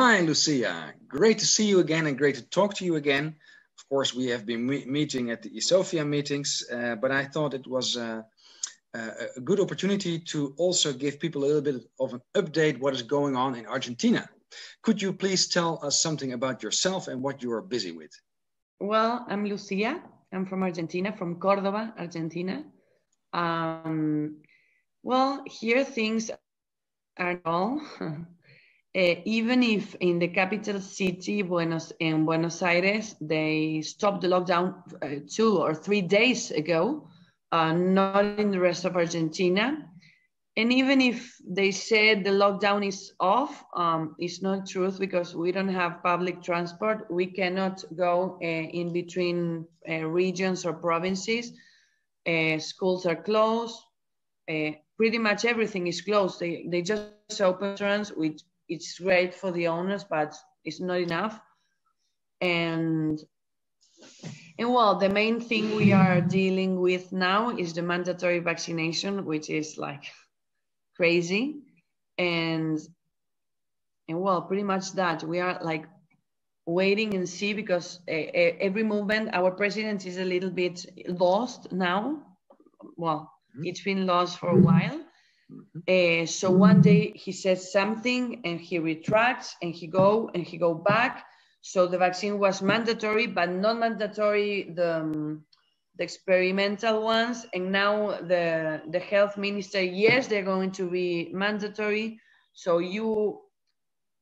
Hi, Lucia. Great to see you again and great to talk to you again. Of course, we have been meeting at the Sofia meetings, but I thought it was a good opportunity to also give people a little bit of an update what is going on in Argentina. Could you please tell us something about yourself and what you are busy with? Well, I'm Lucia. I'm from Argentina, from Córdoba, Argentina. Well, here things are all. Even if in the capital city, Buenos Aires, they stopped the lockdown 2 or 3 days ago, not in the rest of Argentina. And even if they said the lockdown is off, it's not true because we don't have public transport. We cannot go in between regions or provinces. Schools are closed. Pretty much everything is closed. They just open restaurants, which it's great for the owners, but it's not enough. And well, the main thing we are dealing with now is the mandatory vaccination, which is like crazy. And well, pretty much that. We are like waiting and see because every movement, our president is a little bit lost now. Well, it's been lost for a while. So one day he says something and he retracts and he go back. So the vaccine was mandatory, but not mandatory the experimental ones. And now the health minister, yes, they're going to be mandatory. So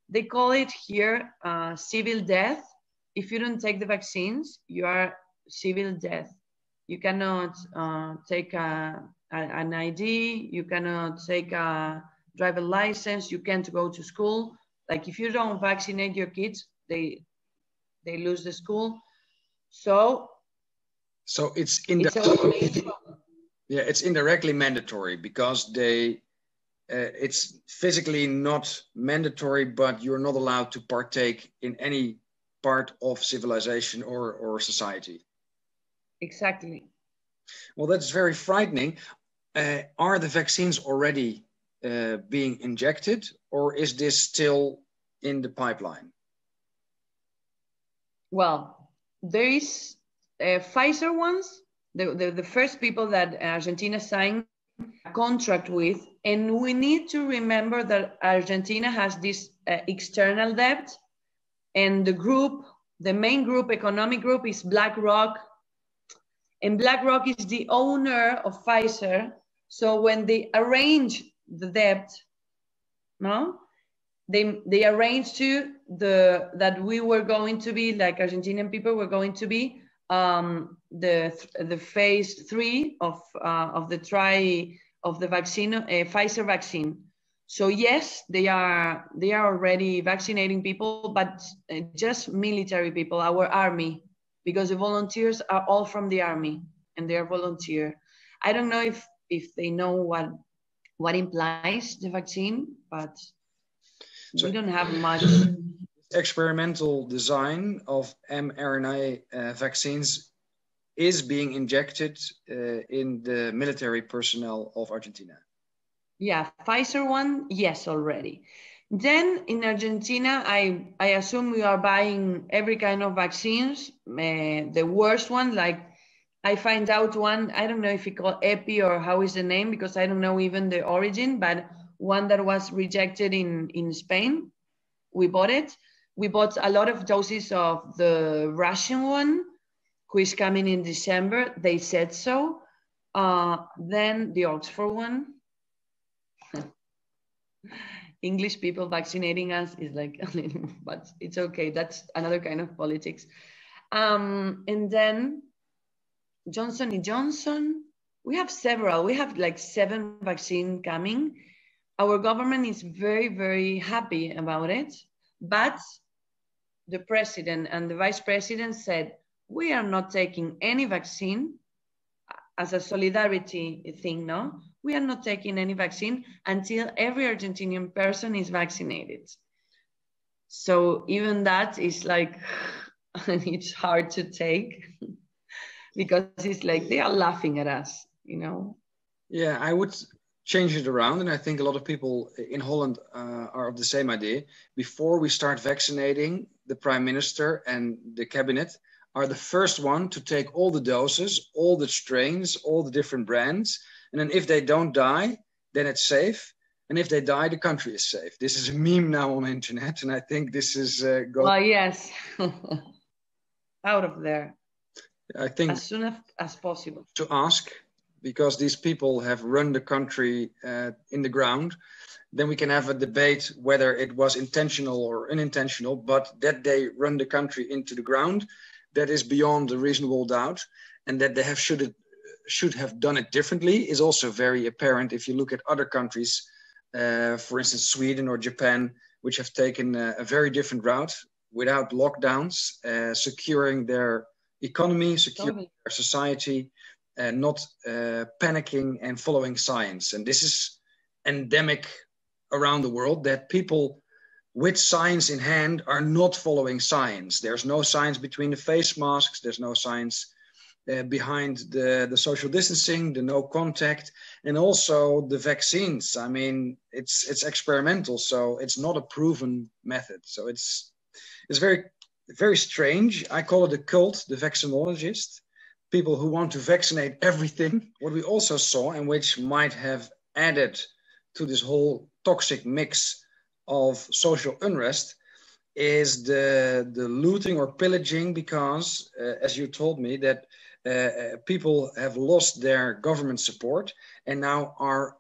they call it here civil death. If you don't take the vaccines, you are civil death. You cannot take an ID, you cannot take a driver license, you can't go to school. Like if you don't vaccinate your kids, they lose the school. So it's indirectly mandatory because it's physically not mandatory, but you're not allowed to partake in any part of civilization or society. Exactly. Well, that's very frightening. Are the vaccines already being injected, or is this still in the pipeline? Well, there is Pfizer ones, the first people that Argentina signed a contract with, and we need to remember that Argentina has this external debt, and the main group, economic group, is BlackRock. And BlackRock is the owner of Pfizer. So when they arrange the debt, no, they arranged that we were going to be, like Argentinian people were going to be the phase 3 of the vaccine, Pfizer vaccine. So yes, they are already vaccinating people, but just military people, our army. Because the volunteers are all from the army and they are volunteer. I don't know if they know what implies the vaccine, but so we don't have much. Experimental design of mRNA vaccines is being injected in the military personnel of Argentina. Yeah, Pfizer one, yes, already. Then in Argentina, I assume we are buying every kind of vaccines. The worst one, like I find out one, I don't know if it called Epi or how is the name, because I don't know even the origin, but one that was rejected in Spain, we bought it. We bought a lot of doses of the Russian one, who is coming in December. They said so. Then the Oxford one. English people vaccinating us is like, but it's okay. That's another kind of politics. And then Johnson & Johnson, we have several. We have like 7 vaccines coming. Our government is very, very happy about it. But the president and the vice president said, we are not taking any vaccine as a solidarity thing, no? We are not taking any vaccine until every Argentinian person is vaccinated. So even that is like, it's hard to take because it's like they are laughing at us, you know? Yeah, I would change it around. And I think a lot of people in Holland are of the same idea. Before we start vaccinating, the Prime Minister and the cabinet are the first one to take all the doses, all the strains, all the different brands. And then if they don't die, then it's safe. And if they die, the country is safe. This is a meme now on the internet. And I think this is well, yes, out of there. I think as soon as possible. To ask, because these people have run the country in the ground, then we can have a debate whether it was intentional or unintentional, but that they run the country into the ground, that is beyond a reasonable doubt. And that they should have done it differently is also very apparent if you look at other countries, for instance, Sweden or Japan, which have taken a very different route without lockdowns, securing their economy, securing their society, and not panicking and following science. And this is endemic around the world, that people with science in hand are not following science. There's no science between the face masks. There's no science behind the social distancing, the no contact, and also the vaccines. I mean, it's experimental, so it's not a proven method. So it's very, very strange. I call it a cult, the vaccinologist, people who want to vaccinate everything. What we also saw, and which might have added to this whole toxic mix of social unrest, is the looting or pillaging, because as you told me, that people have lost their government support and now are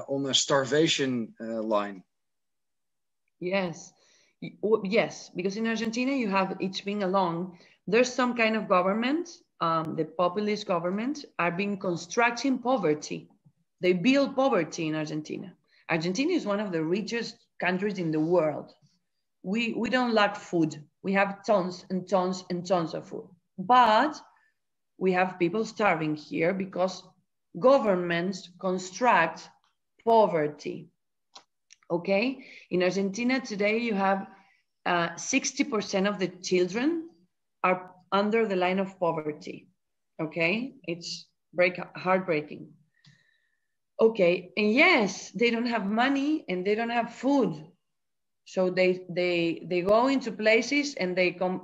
on a starvation line. Yes. Yes, because in Argentina you have each being along. There's some kind of government, the populist government, are being constructing poverty. They build poverty in Argentina. Argentina is one of the richest countries in the world. We don't lack food. We have tons and tons and tons of food. But we have people starving here because governments construct poverty. Okay? In Argentina today, you have 60% of the children are under the line of poverty. Okay? It's heartbreaking. Okay, and yes, they don't have money and they don't have food. So they go into places and they come,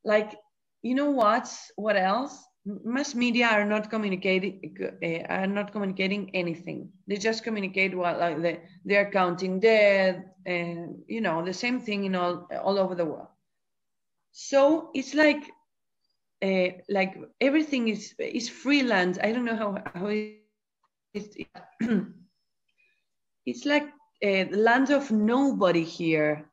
like, you know what else? Mass media are not communicating anything. They just communicate what, like they're counting dead, and you know, the same thing in all over the world. So it's like everything is freelance. I don't know how it's like the land of nobody here.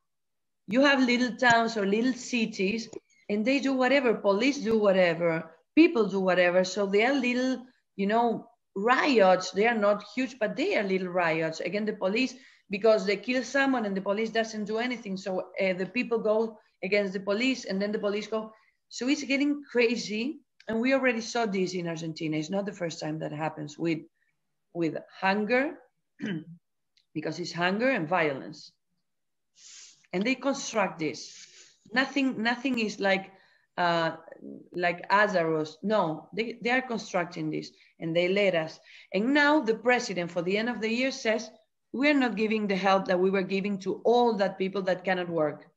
You have little towns or little cities, and they do whatever. Police do whatever. People do whatever. So they are little, you know, riots. They are not huge, but they are little riots against the police because they kill someone and the police doesn't do anything. So the people go against the police, and then the police go. So it's getting crazy. And we already saw this in Argentina. It's not the first time that happens with hunger, because it's hunger and violence. And they construct this. Nothing is like Azaros. No, they are constructing this, and they let us. And now the president for the end of the year says, we're not giving the help that we were giving to all that people that cannot work.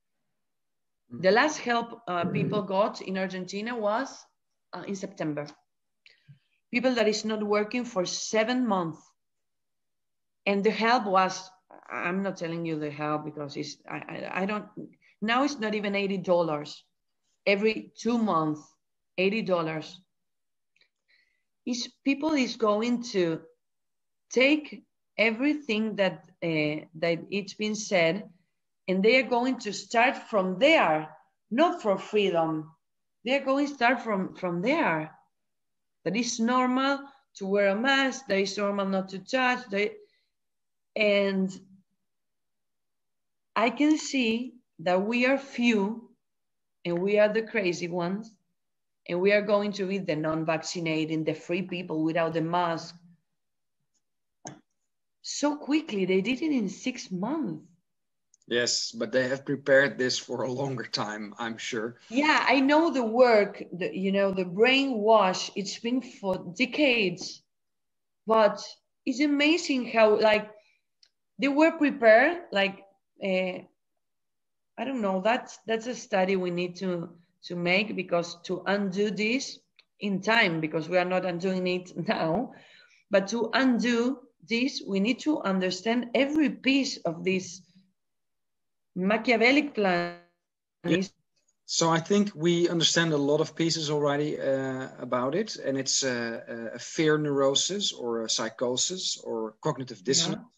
The last help people got in Argentina was in September. People that is not working for 7 months. And the help was, I'm not telling you the help because it's, I don't, now it's not even $80. Every 2 months, $80. People is going to take everything that it's been said, and they are going to start from there, not for freedom. They're going to start from there. That it's normal to wear a mask, that it's normal not to touch. And I can see that we are few, and we are the crazy ones, and we are going to be the non-vaccinated, the free people without the mask. So quickly, they did it in 6 months. Yes, but they have prepared this for a longer time, I'm sure. Yeah, I know the work, the brainwash, it's been for decades, but it's amazing how like they were prepared. Like I don't know. That's a study we need to make, because to undo this in time, because we are not undoing it now, but to undo this, we need to understand every piece of this Machiavellic plan. Yeah. So I think we understand a lot of pieces already about it, and it's a fear neurosis or a psychosis or cognitive dissonance. Yeah.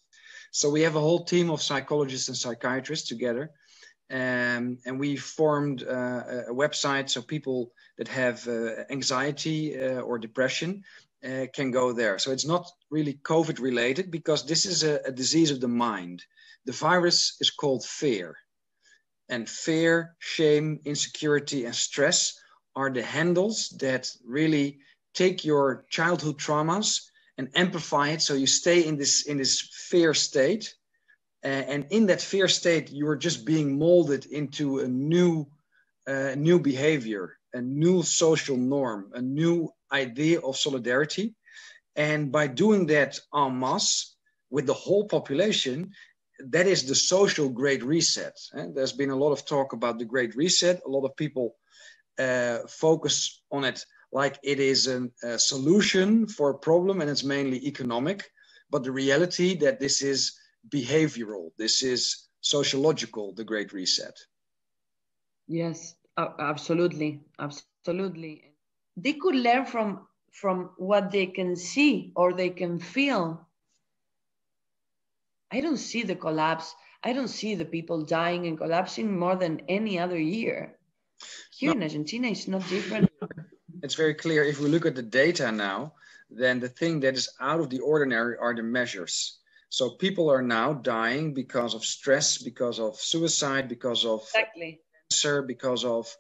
So we have a whole team of psychologists and psychiatrists together, and we formed a website so people that have anxiety or depression can go there. So it's not really COVID related, because this is a disease of the mind. The virus is called fear. And fear, shame, insecurity, and stress are the handles that really take your childhood traumas and amplify it. So you stay in this fear state. And in that fear state, you are just being molded into a new behavior, a new social norm, a new idea of solidarity. And by doing that en masse with the whole population, that is the social great reset. There's been a lot of talk about the great reset. A lot of people focus on it like it is a solution for a problem, and it's mainly economic. But the reality that this is behavioral, this is sociological, the great reset. Yes, absolutely, absolutely. They could learn from what they can see or they can feel. I don't see the collapse. I don't see the people dying and collapsing more than any other year. Here in Argentina, it's not different. It's very clear. If we look at the data now, then the thing that is out of the ordinary are the measures. So people are now dying because of stress, because of suicide, because of cancer, because of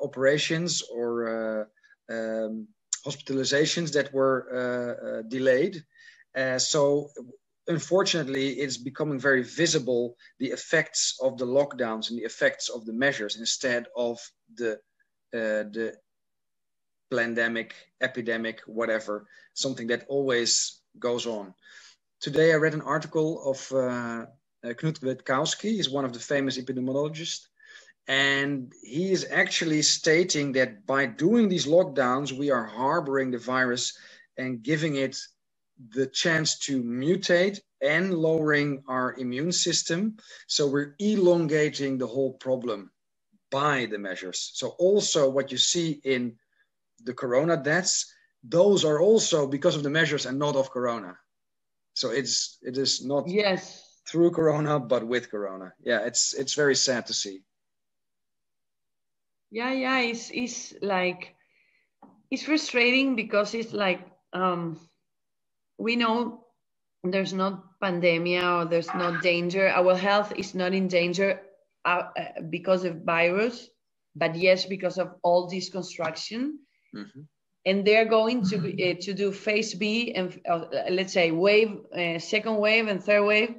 operations or hospitalizations that were delayed. So unfortunately, it's becoming very visible, the effects of the lockdowns and the effects of the measures instead of the pandemic, epidemic, whatever, something that always goes on. Today, I read an article of Knut Witkowski. He's one of the famous epidemiologists. And he is actually stating that by doing these lockdowns, we are harboring the virus and giving it the chance to mutate and lowering our immune system. So we're elongating the whole problem by the measures. So also what you see in the corona deaths, those are also because of the measures and not of corona. So it is not through corona, but with corona. Yeah, it's very sad to see. Yeah, it's like, it's frustrating because it's like, we know there's not pandemic or there's no danger. Our health is not in danger because of virus, but yes, because of all this construction. Mm-hmm. And they're going to do phase B and let's say wave, second wave and third wave.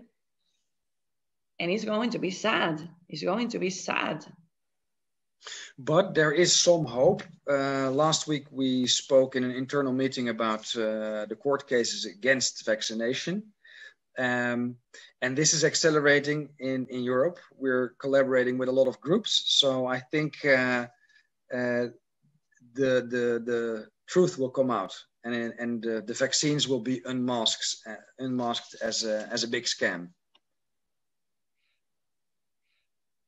And it's going to be sad. It's going to be sad. But there is some hope. Last week, we spoke in an internal meeting about the court cases against vaccination. And this is accelerating in Europe. We're collaborating with a lot of groups. So I think the truth will come out, and the vaccines will be unmasked as a big scam.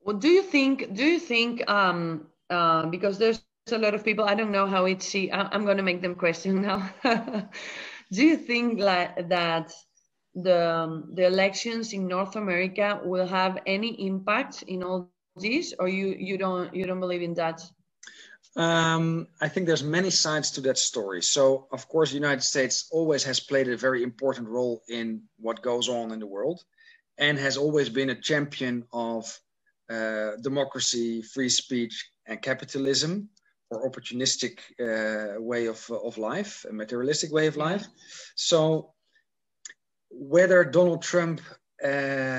Well, do you think because there's a lot of people, I don't know how it's see. I'm going to make them question now. Do you think that the elections in North America will have any impact in all this, or you don't believe in that? I think there's many sides to that story. So, of course, the United States always has played a very important role in what goes on in the world, and has always been a champion of democracy, free speech, and capitalism, or opportunistic way of life, a materialistic way of life. So whether Donald Trump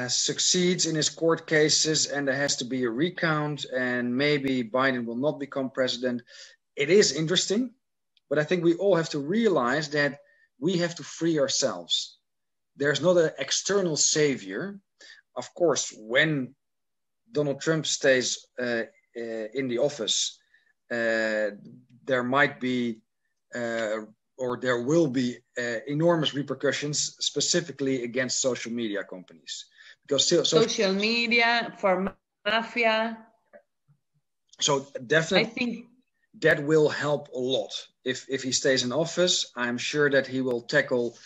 succeeds in his court cases and there has to be a recount and maybe Biden will not become president, it is interesting. But I think we all have to realize that we have to free ourselves. There's not an external savior. Of course, when Donald Trump stays in the office, there might be or there will be enormous repercussions, specifically against social media companies, because social media for mafia. So definitely, I think that will help a lot. If he stays in office, I'm sure that he will tackle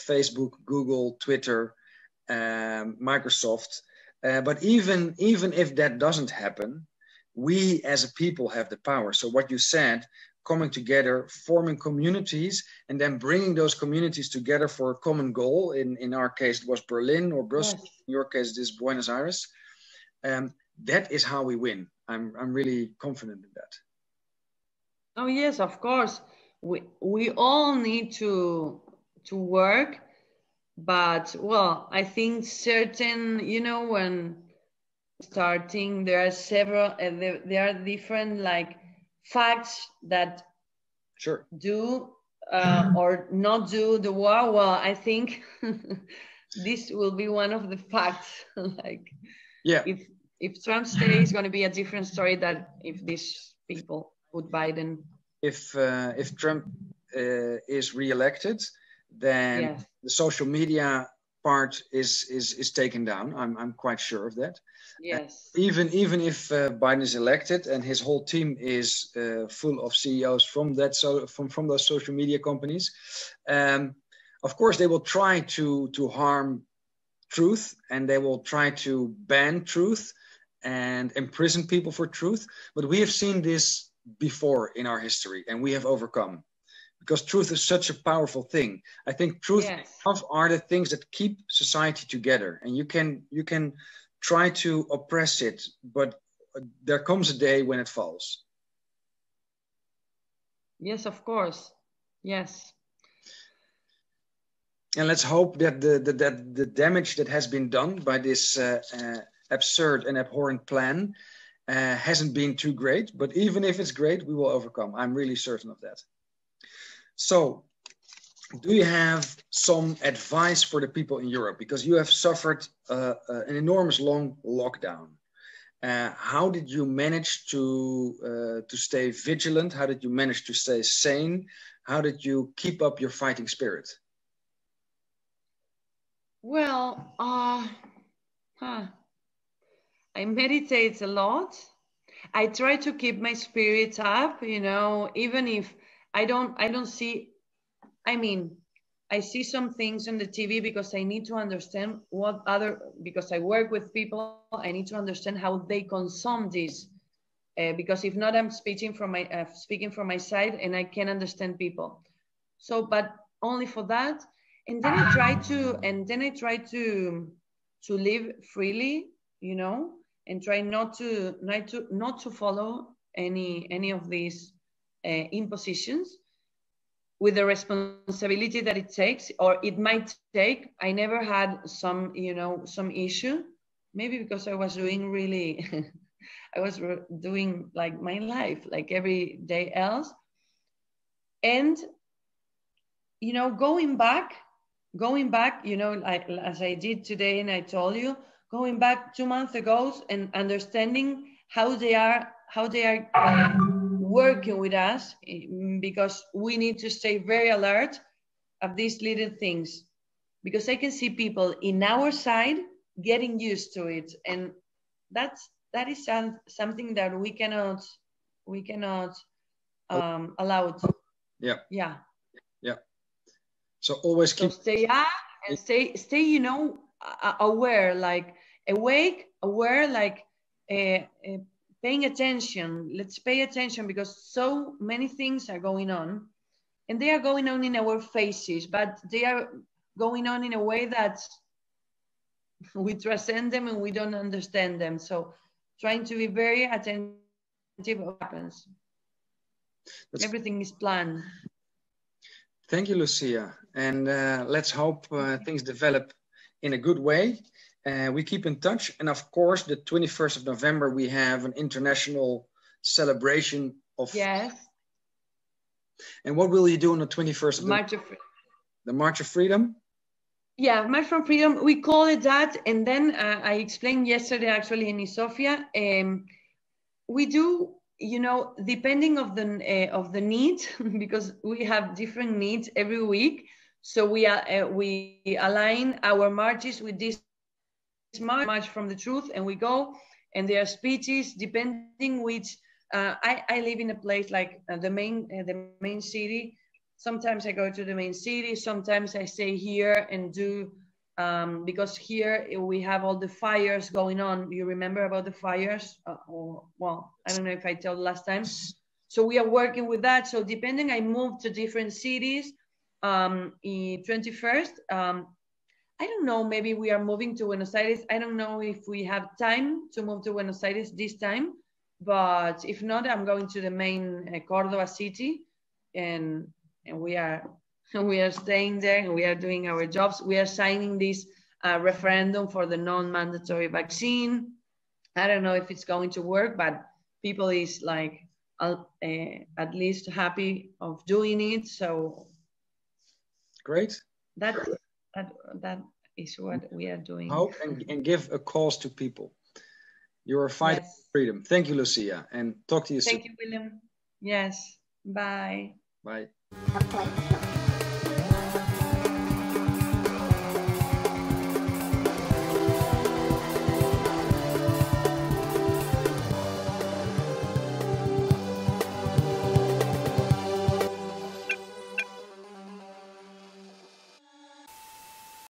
Facebook, Google, Twitter, Microsoft. But even if that doesn't happen, we as a people have the power. So what you said, coming together, forming communities, and then bringing those communities together for a common goal. In our case, it was Berlin or Brussels. Yes. In your case, it is Buenos Aires. That is how we win. I'm really confident in that. Oh yes, of course. We all need to work, but well, I think certain, you know, when starting, there are several, there are different like facts that sure do or not do the war. Well, I think this will be one of the facts. Like, yeah, if Trump stays, it's going to be a different story than if these people put Biden. If Trump is reelected, then yes, the social media part is taken down. I'm quite sure of that. Yes. Even if Biden is elected and his whole team is full of CEOs from that from those social media companies, of course they will try to harm truth, and they will try to ban truth and imprison people for truth. But we have seen this before in our history, and we have overcome, because truth is such a powerful thing. I think truth and love are the things that keep society together, and you can try to oppress it, but there comes a day when it falls. Yes, of course. Yes. And let's hope that the damage that has been done by this absurd and abhorrent plan hasn't been too great. But even if it's great, we will overcome. I'm really certain of that. So, do you have some advice for the people in Europe? Because you have suffered an enormous long lockdown. How did you manage to stay vigilant? How did you manage to stay sane? How did you keep up your fighting spirit? Well, I meditate a lot. I try to keep my spirits up, you know, even if I don't see, I mean, I see some things on the TV because I need to understand because I work with people, I need to understand how they consume this. Because if not, I'm speaking from my side, and I can understand people. So, but only for that. And then I try to live freely, you know, and try not to follow any of these impositions, with the responsibility that it takes, or it might take. I never had some issue, maybe because I was doing really, I was doing like my life, like every day else. And, you know, going back, you know, like, as I did today, and I told you, going back 2 months ago and understanding how they are working with us, because we need to stay very alert of these little things, because I can see people in our side getting used to it, and that is something that we cannot allow it. Yeah. So always keep stay up and stay, you know, aware, like awake, aware, like paying attention. Let's pay attention, because so many things are going on, and they are going on in our faces, but they are going on in a way that we transcend them and we don't understand them. So trying to be very attentive to what happens. Everything is planned. Thank you, Lucia. And let's hope things develop in a good way. We keep in touch. And of course, the 21st of November, we have an international celebration of... Yes. And what will you do on the 21st of March November? the March of Freedom? Yeah, March for Freedom, we call it that. And then I explained yesterday actually in Sofia, we do, you know, depending of the need, because we have different needs every week. So we align our marches with this march from the truth, and we go, and there are speeches depending which, I live in a place like the main city. Sometimes I go to the main city, sometimes I stay here and do, because here we have all the fires going on. You remember about the fires? Well, I don't know if I told last time. So we are working with that. So depending, I move to different cities. In 21st, I don't know, maybe we are moving to Buenos Aires. I don't know if we have time to move to Buenos Aires this time, but if not, I'm going to the main Córdoba city, and we are staying there, and we are doing our jobs. We are signing this referendum for the non-mandatory vaccine. I don't know if it's going to work, but people is like at least happy of doing it. So great. That is what we are doing. Hope and give a cause to people. You're fighting for freedom. Thank you, Lucia, and talk to you soon. Thank you, William. Yes. Bye. Bye.